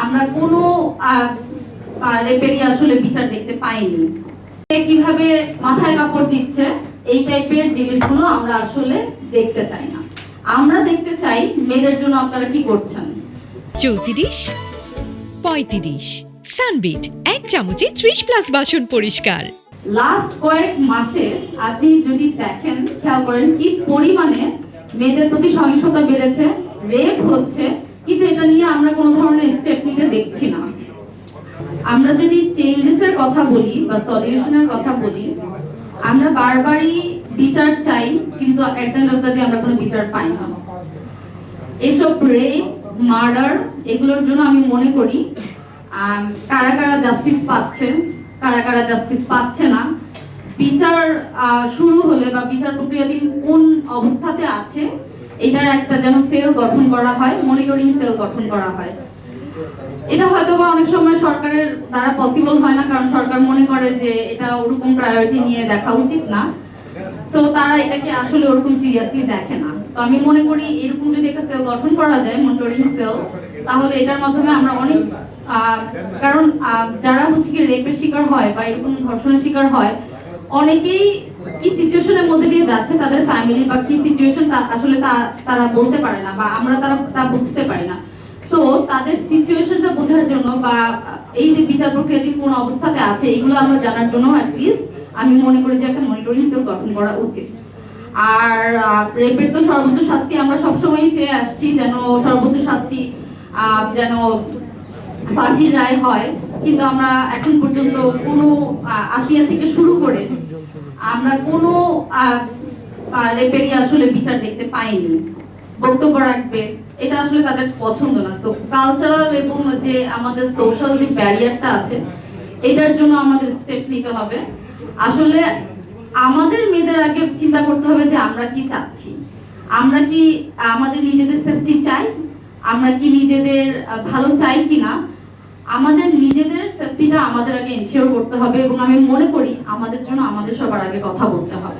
আমরা কোনো রেপেরই আসলে বিচার দেখতে পাইনি। কিভাবে মাথায় কাপড় দিচ্ছে এই টাইপের জিনিসগুলো আমরা আসলে দেখতে চাই না। আমরা দেখতে চাই মেয়েদের জন্য আপনারা কি করছেন। 34, 35 সানবিট 1 চামচে 30+ বাসন পরিষ্কার। লাস্ট কয়েক মাসে আপনি যদি দেখেন, খেয়াল করেন কি পরিমাণে মেয়েদের প্রতি সহিংসতা বেড়েছে, রেপ হচ্ছে, কিন্তু এটা নিয়ে আমরা কোনো ধরনের স্টেপ নিতে দেখছি না। আমরা যদি চেঞ্জেসের কথা বলি বা সলিউশনের কথা বলি, আমরা বারবারই বিচার চাই, কিন্তু at the end of the day আমরা কোনো বিচার পাই না। এসব রেপ, মার্ডার এগুলোর জন্য আমি মনে করি কারা কারা জাস্টিস পাচ্ছে, কারা কারা জাস্টিস পাচ্ছে না, বিচার শুরু হলে বা বিচার প্রক্রিয়াধীন কোন অবস্থাতে আছে, এটার একটা যেন সেল গঠন করা হয়, মনিটরিং সেল গঠন করা হয়। এটা হয়তো বা অনেক সময় সরকারের দ্বারা পসিবল হয় না, কারণ সরকার মনে করে যে এটা ওরকম প্রায়োরিটি নিয়ে দেখা উচিত না, সো তারা এটাকে আসলে ওরকম সিরিয়াসলি দেখে না। তো আমি মনে করি এরকম যদি একটা সেল গঠন করা যায়, মনিটরিং সেল, তাহলে এটার মাধ্যমে আমরা অনেক কারণ যারা হচ্ছে কি রেপের শিকার হয় বা এরকম ধর্ষণের শিকার হয়, অনেকেই কি সিচুয়েশনের মধ্যে দিয়ে যাচ্ছে, তাদের ফ্যামিলি বা কি সিচুয়েশন আসলে তারা বলতে পারে না, বা আমরা তা বুঝতে পারি না। তো তাদের সিচুয়েশনটা বোঝার জন্য বা এই যে বিচার প্রক্রিয়াটি কোন অবস্থাতে আছে এগুলো আমরা জানার জন্য অ্যাটলিস্ট আমি মনে করি যে একটা মনিটরিং সেল গঠন করা উচিত। আর রেপের তো সর্বোচ্চ শাস্তি আমরা সবসময়ই চেয়ে আসছি, যেন সর্বোচ্চ শাস্তি যেন ফাঁসির রায় হয়, কিন্তু আমরা এখন পর্যন্ত কোনো আসিয়া থেকে শুরু করে আমরা কোনো রেপেরই আসলে বিচার দেখতে পাইনি। বক্তব্য রাখবে এটা আসলে তাদের পছন্দ না। সো কালচারাল এবং যে আমাদের সোশ্যাল যে ব্যারিয়ারটা আছে, এটার জন্য আমাদের স্টেপ নিতে হবে। আসলে আমাদের মেয়েদের আগে চিন্তা করতে হবে যে আমরা কি চাচ্ছি, আমরা কি আমাদের নিজেদের সেফটি চাই, আমরা কি নিজেদের ভালো চাই কিনা, আমাদের নিজেদের সেফটিটা আমাদের আগে এনশিওর করতে হবে। এবং আমি মনে করি আমাদের জন্য আমাদের সবার আগে কথা বলতে হবে।